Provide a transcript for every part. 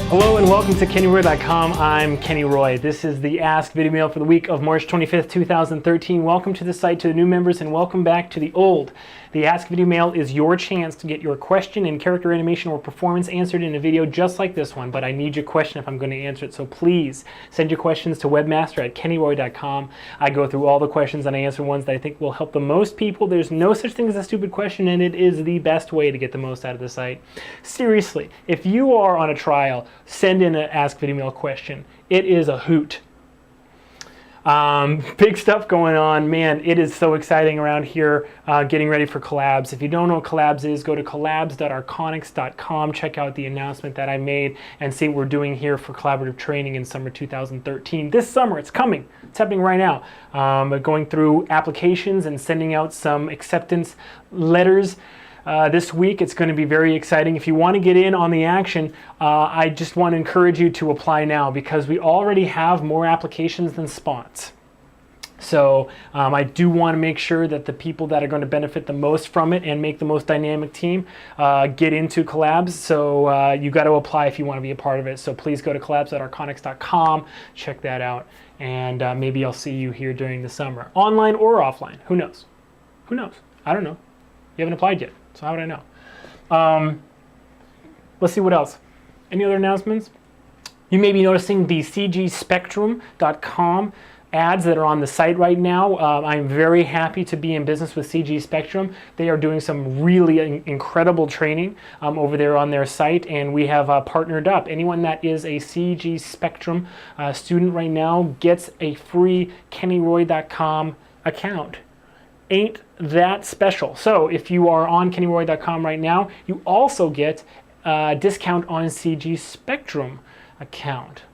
Hello and welcome to KennyRoy.com. I'm Kenny Roy. This is the Ask Video Mail for the week of March 25th, 2013. Welcome to the site to the new members and welcome back to the old. The Ask Video Mail is your chance to get your question in character animation or performance answered in a video just like this one, but I need your question if I'm going to answer it, so please send your questions to webmaster@kennyroy.com. I go through all the questions and I answer ones that I think will help the most people. There's no such thing as a stupid question, and it is the best way to get the most out of the site. Seriously, if you are on a trial, send in an Ask Video Mail question. It is a hoot. Big stuff going on. Man, it is so exciting around here getting ready for collabs. If you don't know what collabs is, go to collabs.arconics.com, check out the announcement that I made and see what we're doing here for collaborative training in summer 2013. This summer, it's coming. It's happening right now. Going through applications and sending out some acceptance letters. This week. It's going to be very exciting. If you want to get in on the action, I just want to encourage you to apply now because we already have more applications than spots. So I do want to make sure that the people that are going to benefit the most from it and make the most dynamic team get into collabs. So you got to apply if you want to be a part of it. So please go to collabs.arconics.com, check that out, and maybe I'll see you here during the summer. Online or offline. Who knows? Who knows? I don't know. You haven't applied yet. So how would I know? Let's see what else. Any other announcements? You may be noticing the cgspectrum.com ads that are on the site right now. I'm very happy to be in business with CG Spectrum. They are doing some really incredible training over there on their site, and we have partnered up. Anyone that is a CG Spectrum student right now gets a free KennyRoy.com account. Ain't that special? So if you are on KennyRoy.com right now, you also get a discount on CG Spectrum account.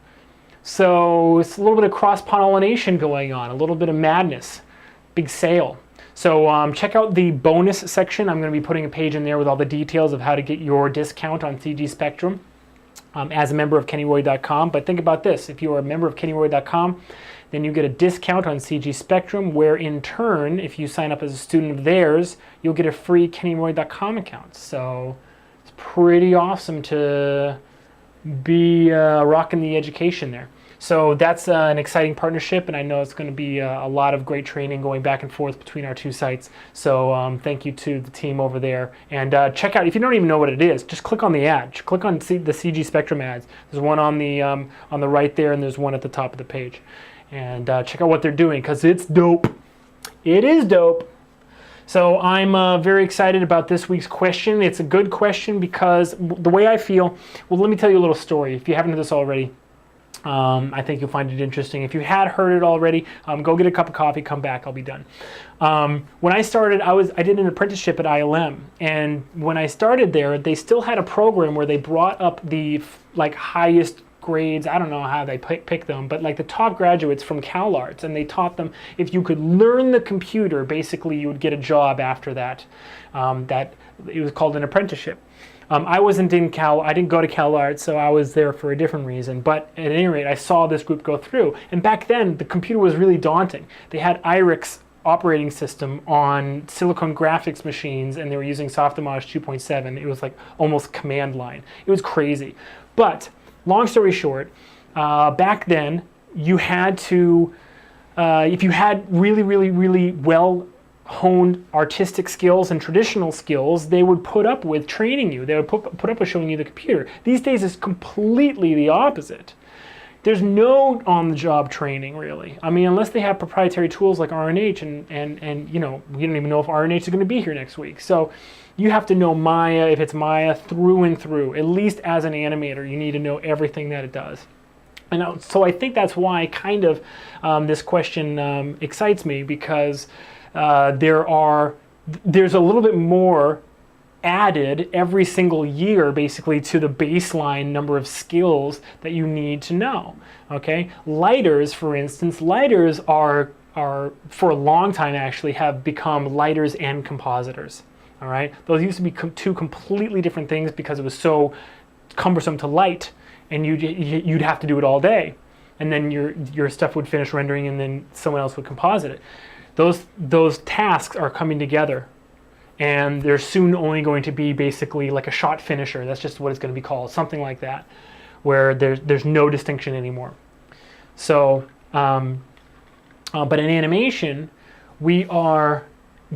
So it's a little bit of cross-pollination going on, a little bit of madness, big sale. So check out the bonus section. I'm going to be putting a page in there with all the details of how to get your discount on CG Spectrum as a member of KennyRoy.com. But think about this, if you are a member of KennyRoy.com, then you get a discount on CG Spectrum, where in turn, if you sign up as a student of theirs, you'll get a free KennyRoy.com account. So it's pretty awesome to be rocking the education there. So that's an exciting partnership, and I know it's going to be a lot of great training going back and forth between our two sites. So thank you to the team over there. And check out, if you don't even know what it is, just click on the ad. Click on the CG Spectrum ads. There's one on the right there, and there's one at the top of the page. And check out what they're doing, because it's dope. It is dope. So I'm very excited about this week's question. It's a good question because the way I feel, well, let me tell you a little story. If you haven't heard this already, I think you'll find it interesting. If you had heard it already, go get a cup of coffee, come back, I'll be done. When I started, I did an apprenticeship at ILM, and when I started there, they still had a program where they brought up the highest grades. I don't know how they pick them, but like the top graduates from CalArts, and they taught them if you could learn the computer, basically you would get a job after that. It was called an apprenticeship. I wasn't in I didn't go to CalArts, so I was there for a different reason. But at any rate, I saw this group go through. And back then, the computer was really daunting. They had IRIX operating system on Silicon graphics machines, and they were using Softimage 2.7. It was like almost command line. It was crazy. But long story short, back then, you had to, if you had really, really, really well honed artistic skills and traditional skills, they would put up with training you. They would put up with showing you the computer. These days it's completely the opposite. There's no on-the-job training, really. I mean, unless they have proprietary tools like RNH, and you know, we don't even know if RNH is going to be here next week. So you have to know Maya, if it's Maya, through and through. At least as an animator, you need to know everything that it does. And so I think that's why kind of this question excites me, because there's a little bit more added every single year, basically, to the baseline number of skills that you need to know. Okay, lighters, for instance, lighters are for a long time actually have become lighters and compositors. All right, those used to be two completely different things because it was so cumbersome to light, and you'd have to do it all day, and then your stuff would finish rendering, and then someone else would composite it. Those tasks are coming together, and they're soon only going to be basically like a shot finisher. That's just what it's going to be called, something like that, where there's no distinction anymore. So, but in animation, we are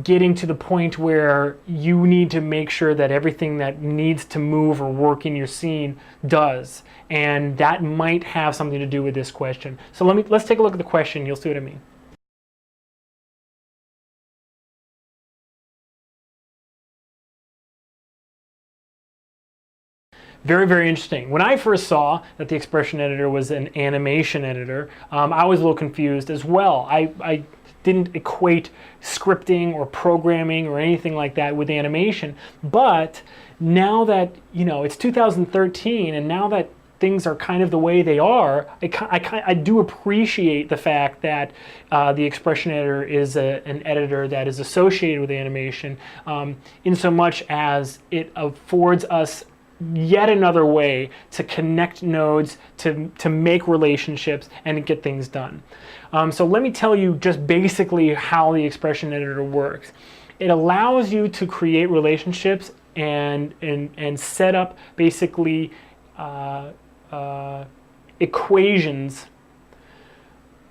getting to the point where you need to make sure that everything that needs to move or work in your scene does, and that might have something to do with this question. So let's take a look at the question. You'll see what I mean. Very, very interesting. When I first saw that the expression editor was an animation editor, I was a little confused as well. I didn't equate scripting or programming or anything like that with animation. But now that, you know, it's 2013, and now that things are kind of the way they are, I do appreciate the fact that the expression editor is an editor that is associated with animation, in so much as it affords us yet another way to connect nodes, to make relationships, and to get things done. So let me tell you just basically how the expression editor works. It allows you to create relationships and set up basically equations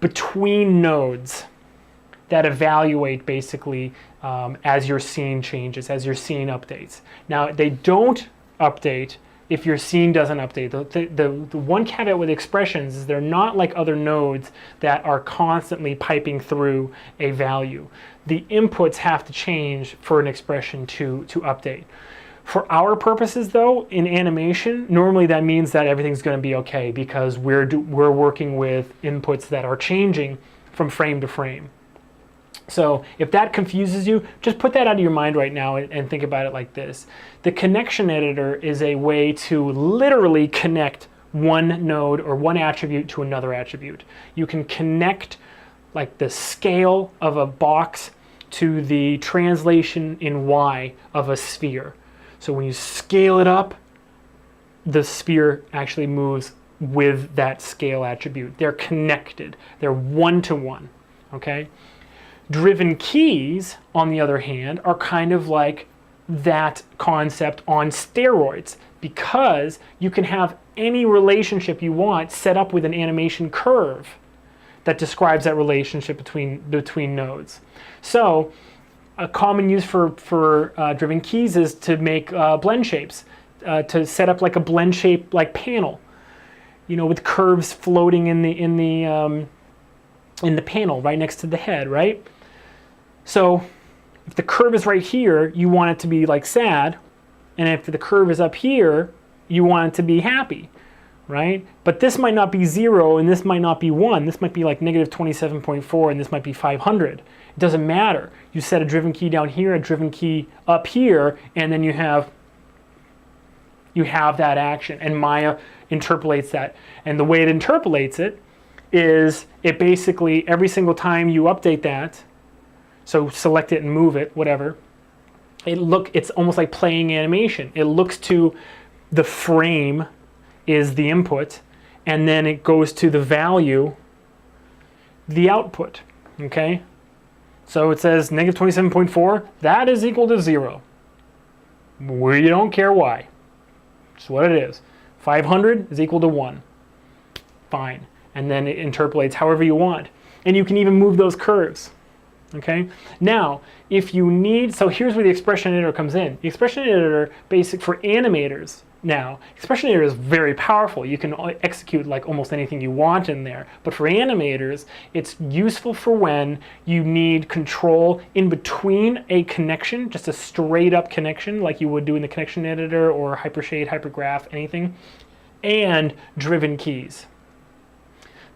between nodes that evaluate basically as your scene changes, as your scene updates. Now, they don't update if your scene doesn't update. The one caveat with expressions is they're not like other nodes that are constantly piping through a value. The inputs have to change for an expression to update. For our purposes though, in animation, normally that means that everything's going to be okay because we're working with inputs that are changing from frame to frame. So if that confuses you, just put that out of your mind right now and think about it like this. The connection editor is a way to literally connect one node or one attribute to another attribute. You can connect like the scale of a box to the translation in Y of a sphere. So when you scale it up, the sphere actually moves with that scale attribute. They're connected. They're one-to-one, okay? Driven keys, on the other hand, are kind of like that concept on steroids, because you can have any relationship you want set up with an animation curve that describes that relationship between nodes. So a common use for driven keys is to make blend shapes, to set up like a blend shape like panel, you know, with curves floating in the panel right next to the head, right? So if the curve is right here, you want it to be like sad, and if the curve is up here, you want it to be happy, right? But this might not be 0, and this might not be 1. This might be like negative 27.4, and this might be 500. It doesn't matter. You set a driven key down here, a driven key up here, and then you have that action, and Maya interpolates that. And the way it interpolates it is it basically, every single time you update that, so select it and move it, whatever, it's almost like playing animation. It looks to the frame is the input, and then it goes to the value, the output, okay? So it says negative 27.4, that is equal to 0. We don't care why. It's what it is. 500 is equal to 1. Fine. And then it interpolates however you want. And you can even move those curves. Okay. Now, if you need, so here's where the expression editor comes in. The expression editor, basic for animators. Now, expression editor is very powerful. You can execute like almost anything you want in there. But for animators, it's useful for when you need control in between a connection, just a straight up connection like you would do in the connection editor or Hypershade, Hypergraph, anything, and driven keys.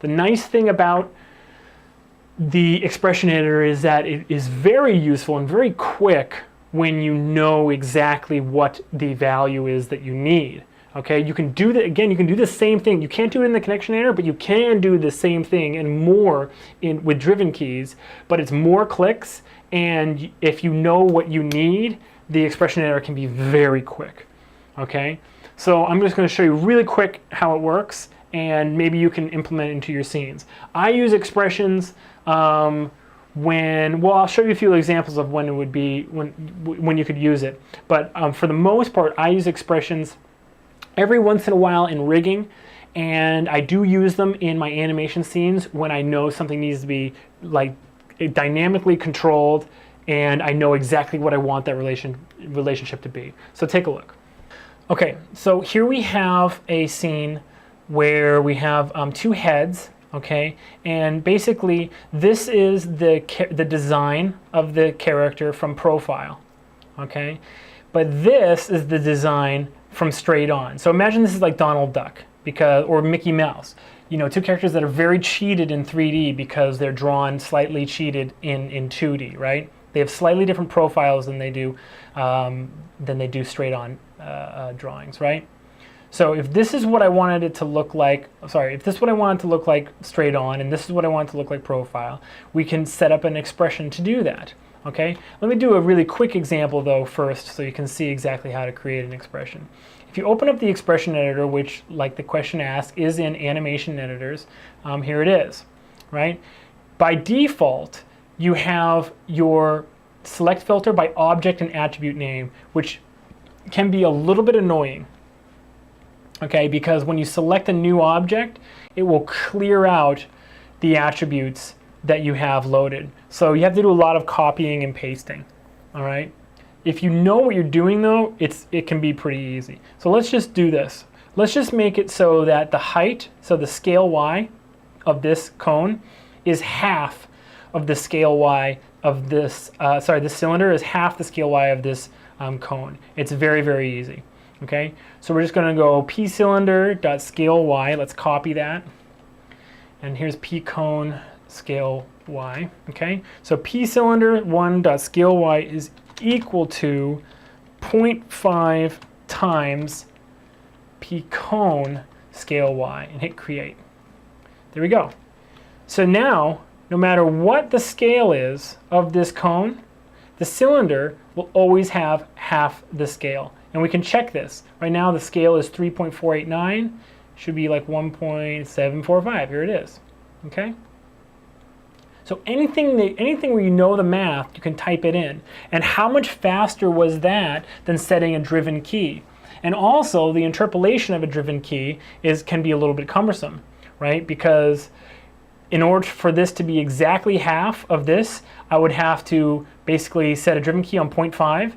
The nice thing about the expression editor is that it is very useful and very quick when you know exactly what the value is that you need. Okay, you can do that again. You can do the same thing. You can't do it in the connection editor, but you can do the same thing and more with driven keys. But it's more clicks, and if you know what you need, the expression editor can be very quick. Okay, so I'm just going to show you really quick how it works, and maybe you can implement it into your scenes. I use expressions well, I'll show you a few examples of when it would be, when you could use it. But for the most part, I use expressions every once in a while in rigging, and I do use them in my animation scenes when I know something needs to be like dynamically controlled and I know exactly what I want that relationship to be. So take a look. Okay, so here we have a scene where we have two heads, okay, and basically this is the design of the character from profile, okay, but this is the design from straight on. So imagine this is like Donald Duck or Mickey Mouse, you know, two characters that are very cheated in 3D because they're drawn slightly cheated in 2D, right? They have slightly different profiles than they do straight on drawings, right? So if this is what I wanted it to look like, if this is what I wanted to look like straight on, and this is what I want it to look like profile, we can set up an expression to do that, okay? Let me do a really quick example though first so you can see exactly how to create an expression. If you open up the expression editor, which like the question asked is in animation editors, here it is, right? By default, you have your select filter by object and attribute name, which can be a little bit annoying, okay, because when you select a new object, it will clear out the attributes that you have loaded. So you have to do a lot of copying and pasting, all right? If you know what you're doing though, it can be pretty easy. So let's just do this. Let's just make it so that the height, so the scale Y of this cone is half of the scale Y of this, this cylinder is half the scale Y of this cone. It's very, very easy, okay? So we're just gonna go pCylinder.scale Y, let's copy that. And here's pCone scale Y, okay? So pCylinder1.scale Y is equal to 0.5 times pCone scale Y, and hit create. There we go. So now, no matter what the scale is of this cone, the cylinder will always have half the scale. And we can check this. Right now the scale is 3.489, should be like 1.745, here it is, okay? So anything where you know the math, you can type it in. And how much faster was that than setting a driven key? And also the interpolation of a driven key can be a little bit cumbersome, right? Because in order for this to be exactly half of this, I would have to basically set a driven key on 0.5,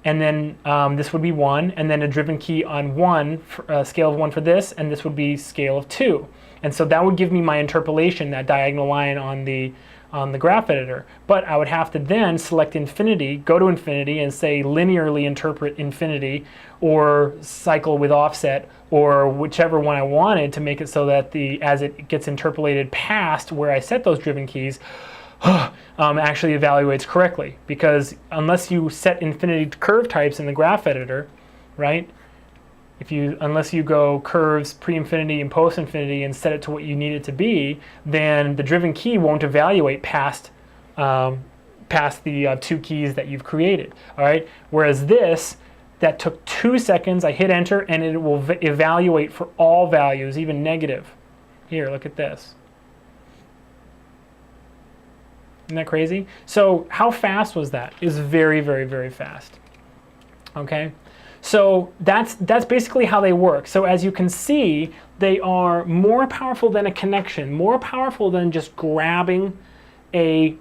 and then this would be 1, and then a driven key on 1, scale of 1 for this, and this would be scale of 2. And so that would give me my interpolation, that diagonal line on the graph editor. But I would have to then select infinity, go to infinity, and say linearly interpret infinity, or cycle with offset, or whichever one I wanted to make it so that as it gets interpolated past where I set those driven keys, actually evaluates correctly. Because unless you set infinity curve types in the graph editor, right? Unless you go curves pre-infinity and post-infinity and set it to what you need it to be, then the driven key won't evaluate past the 2 keys that you've created. All right. Whereas this, that took 2 seconds. I hit enter, and it will evaluate for all values, even negative. Here, look at this. Isn't that crazy? So how fast was that? It was very, very, very fast. Okay. So that's basically how they work. So as you can see, they are more powerful than a connection, more powerful than just grabbing a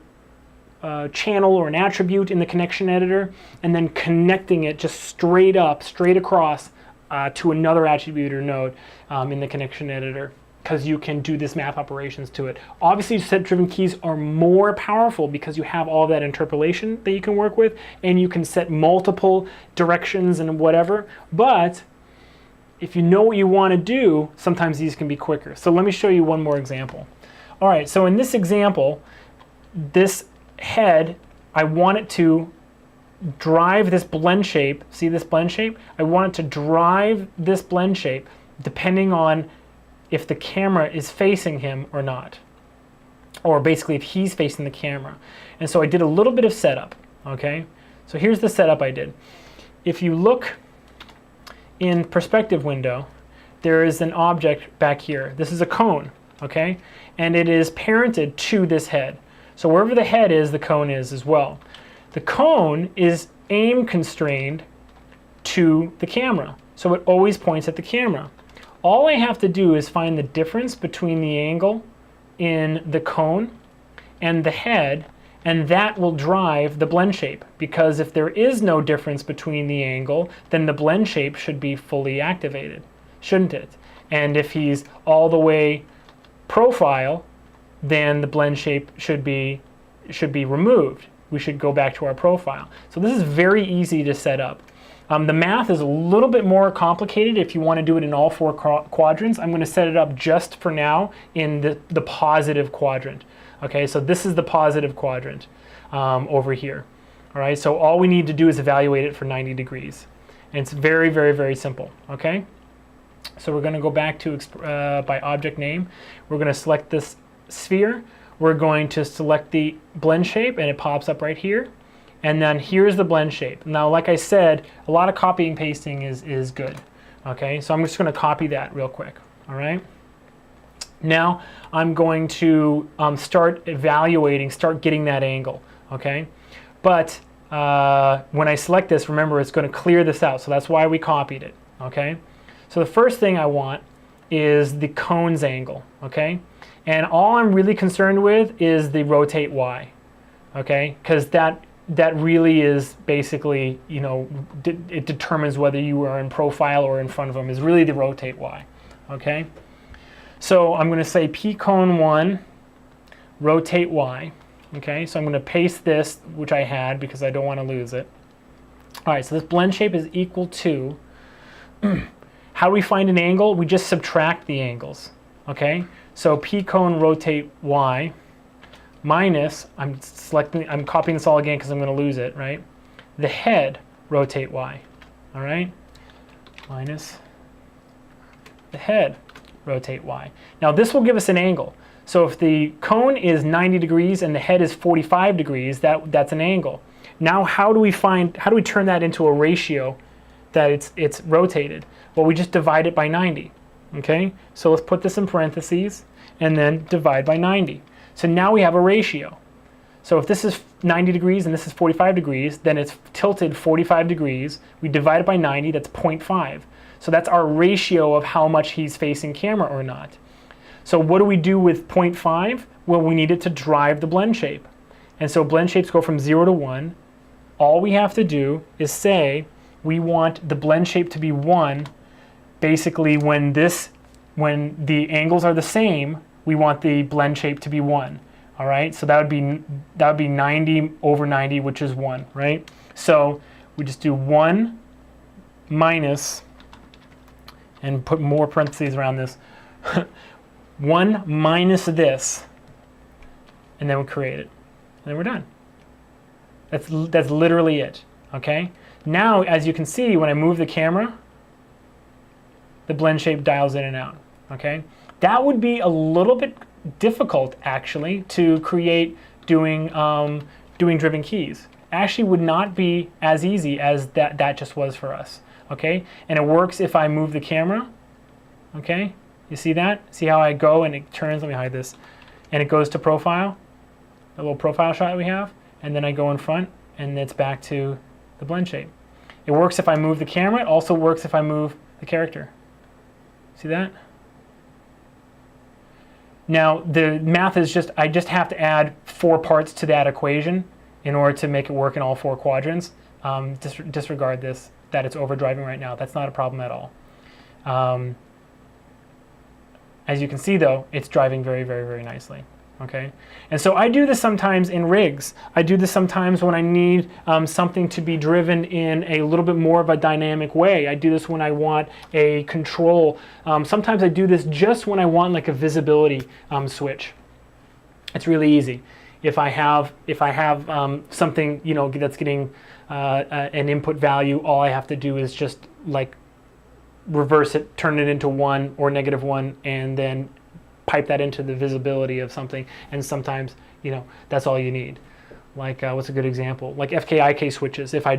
channel or an attribute in the connection editor and then connecting it just straight across to another attribute or node in the connection editor, because you can do this math operations to it. Obviously, set-driven keys are more powerful because you have all that interpolation that you can work with, and you can set multiple directions and whatever. But if you know what you want to do, sometimes these can be quicker. So let me show you one more example. All right, so in this example, this head, I want it to drive this blend shape. See this blend shape? I want it to drive this blend shape depending on if the camera is facing him or not, or basically if he's facing the camera. And so I did a little bit of setup, okay? So here's the setup I did. If you look in perspective window, there is an object back here. This is a cone, okay? And it is parented to this head. So wherever the head is, the cone is as well. The cone is aim constrained to the camera. so it always points at the camera. All I have to do is find the difference between the angle in the cone and the head, and that will drive the blend shape, because if there is no difference between the angle, then the blend shape should be fully activated, shouldn't it? And if he's all the way profile, then the blend shape should be removed. We should go back to our profile. So this is very easy to set up. The math is a little bit more complicated if you want to do it in all four quadrants. I'm going to set it up just for now in the positive quadrant. Okay, so this is the positive quadrant over here. All right, so all we need to do is evaluate it for 90 degrees. And it's very, very, very simple. Okay, so we're going to go back to by object name. We're going to select this sphere. We're going to select the blend shape, and it pops up right here. And then here's the blend shape. Now, like I said, a lot of copying and pasting is good. Okay, so I'm just going to copy that real quick. All right. Now I'm going to start evaluating, start getting that angle. Okay, but when I select this, remember it's going to clear this out. So that's why we copied it. Okay, so the first thing I want is the cone's angle. Okay, and all I'm really concerned with is the rotate Y. Okay, because that really is basically, you know, it determines whether you are in profile or in front of them, is really the rotate Y. Okay, so I'm going to say P cone 1 rotate Y. Okay, so I'm going to paste this, which I had because I don't want to lose it. All right, so this blend shape is equal to, how do we find an angle? We just subtract the angles. Okay, so P cone rotate Y minus, I'm copying this all again because I'm going to lose it, right? The head rotate Y, all right? Minus the head rotate Y. Now this will give us an angle. So if the cone is 90 degrees and the head is 45 degrees, that's an angle. Now how do we turn that into a ratio that it's rotated? Well, we just divide it by 90, okay? So let's put this in parentheses and then divide by 90. So now we have a ratio. So if this is 90 degrees and this is 45 degrees, then it's tilted 45 degrees. We divide it by 90, that's 0.5. So that's our ratio of how much he's facing camera or not. So what do we do with 0.5? Well, we need it to drive the blend shape. And so blend shapes go from 0 to 1. All we have to do is say we want the blend shape to be 1. Basically, when the angles are the same, we want the blend shape to be 1. All right, so that would be 90 over 90, which is 1, right? So we just do 1 minus, and put more parentheses around this, 1 minus this, and then we create it. And then we're done. That's literally it, okay? Now, as you can see, when I move the camera, the blend shape dials in and out, okay? That would be a little bit difficult, actually, to create doing driven keys. Actually would not be as easy as that just was for us, okay? And it works if I move the camera, okay? You see that? See how I go and it turns, let me hide this, and it goes to profile, a little profile shot that we have, and then I go in front and it's back to the blend shape. It works if I move the camera, it also works if I move the character. See that? Now the math is I just have to add 4 parts to that equation in order to make it work in all 4 quadrants. Disregard this, that it's overdriving right now. That's not a problem at all. As you can see though, it's driving very, very, very nicely. Okay, and so I do this sometimes in rigs. I do this sometimes when I need something to be driven in a little bit more of a dynamic way. I do this when I want a control. Sometimes I do this just when I want like a visibility switch. It's really easy. If I have something, you know, that's getting an input value, all I have to do is just like reverse it, turn it into 1 or -1, and then pipe that into the visibility of something. And sometimes, you know, that's all you need. Like what's a good example? Like FK-IK switches. If I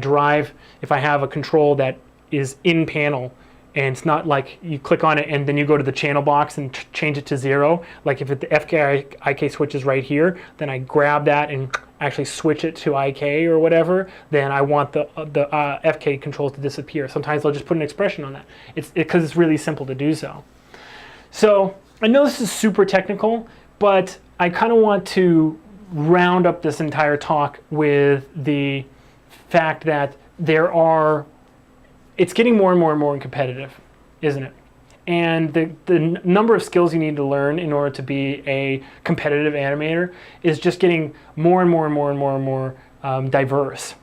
have a control that is in panel and it's not like you click on it and then you go to the channel box and change it to 0. Like if the FK-IK switch is right here, then I grab that and actually switch it to IK or whatever, then I want the FK controls to disappear. Sometimes I'll just put an expression on that. It's because it's really simple to do so. So I know this is super technical, but I kind of want to round up this entire talk with the fact that it's getting more and more and more competitive, isn't it? And the number of skills you need to learn in order to be a competitive animator is just getting more and more and more and more and more diverse.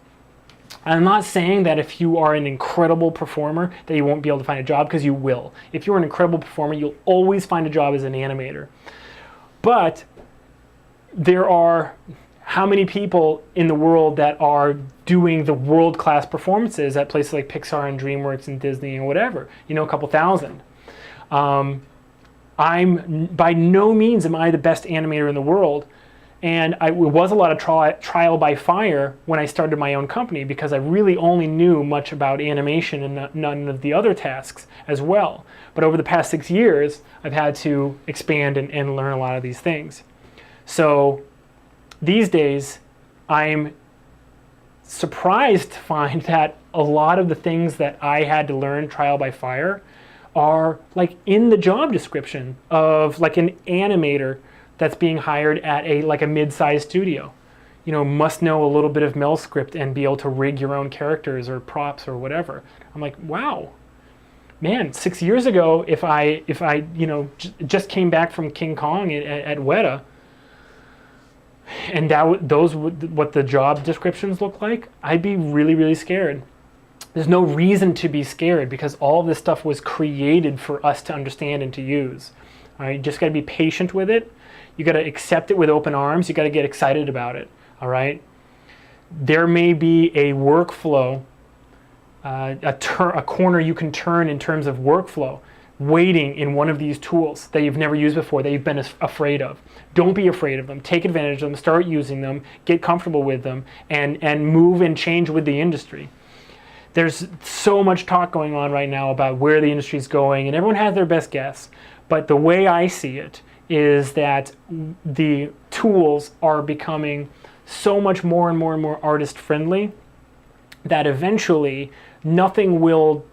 I'm not saying that if you are an incredible performer that you won't be able to find a job, because you will. If you're an incredible performer, you'll always find a job as an animator. But there are how many people in the world that are doing the world-class performances at places like Pixar and DreamWorks and Disney and whatever? You know, a couple thousand. I'm by no means am I the best animator in the world, and it was a lot of trial by fire when I started my own company, because I really only knew much about animation and none of the other tasks as well. But over the past 6 years, I've had to expand and learn a lot of these things. So these days, I'm surprised to find that a lot of the things that I had to learn trial by fire are like in the job description of like an animator that's being hired at a mid-sized studio. You know, must know a little bit of Mel script and be able to rig your own characters or props or whatever. I'm like, wow, man, 6 years ago, if I just came back from King Kong at Weta, and those what the job descriptions look like, I'd be really, really scared. There's no reason to be scared, because all of this stuff was created for us to understand and to use. All right, you just got to be patient with it. You got to accept it with open arms. You got to get excited about it. All right. There may be a workflow, a corner you can turn in terms of workflow, waiting in one of these tools that you've never used before, that you've been afraid of. Don't be afraid of them. Take advantage of them. Start using them. Get comfortable with them, and move and change with the industry. There's so much talk going on right now about where the industry is going, and everyone has their best guess. But the way I see it is that the tools are becoming so much more and more and more artist-friendly that eventually nothing will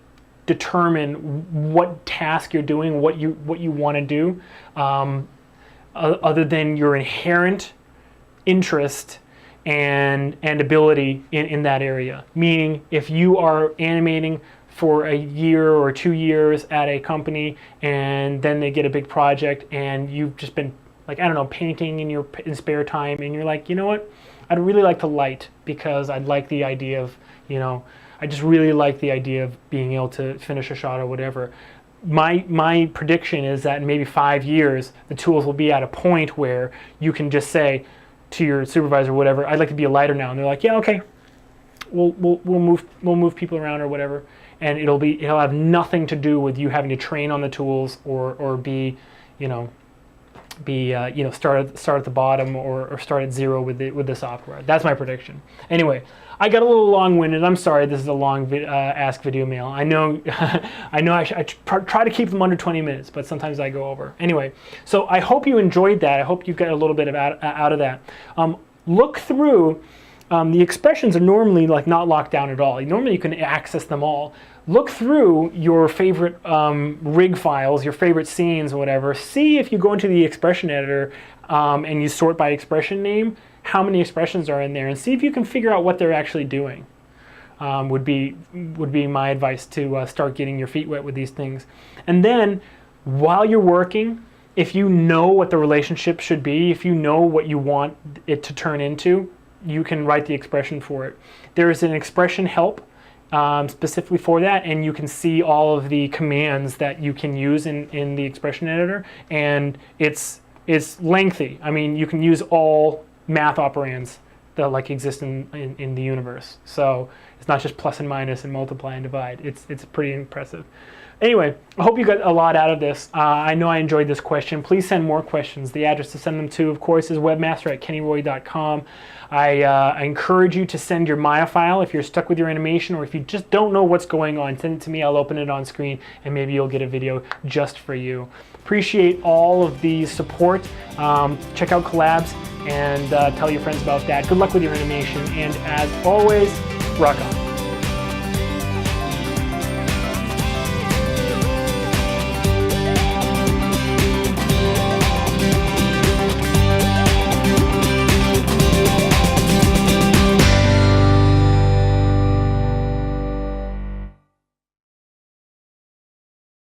determine what task you're doing, what you want to do, other than your inherent interest and ability in that area. Meaning, if you are animating for a year or 2 years at a company, and then they get a big project, and you've just been, like, I don't know, painting in spare time, and you're like, you know what, I'd really like to light, because I'd like the idea of, I just really like the idea of being able to finish a shot or whatever. My prediction is that in maybe 5 years, the tools will be at a point where you can just say to your supervisor or whatever, I'd like to be a lighter now, and they're like, yeah, okay, we'll move people around or whatever, and it'll have nothing to do with you having to train on the tools or be start at the bottom or start at zero with the software. That's my prediction. Anyway, I got a little long-winded. I'm sorry. This is a long Ask Video Mail. I know. I try to keep them under 20 minutes, but sometimes I go over. Anyway, so I hope you enjoyed that. I hope you got a little bit out of that. Look through. The expressions are normally not locked down at all. Normally you can access them all. Look through your favorite rig files, your favorite scenes, or whatever. See if you go into the expression editor and you sort by expression name, how many expressions are in there, and see if you can figure out what they're actually doing. Would be my advice to start getting your feet wet with these things. And then while you're working, if you know what the relationship should be, if you know what you want it to turn into, you can write the expression for it. There is an expression help specifically for that, and you can see all of the commands that you can use in the expression editor, and it's lengthy. I mean, you can use all math operands that exist in the universe. So it's not just plus and minus and multiply and divide. It's pretty impressive. Anyway, I hope you got a lot out of this. I know I enjoyed this question. Please send more questions. The address to send them to, of course, is webmaster@kennyroy.com. I encourage you to send your Maya file if you're stuck with your animation, or if you just don't know what's going on, send it to me. I'll open it on screen and maybe you'll get a video just for you. Appreciate all of the support. Check out Collabs and tell your friends about that. Good luck with your animation, and as always, rock on.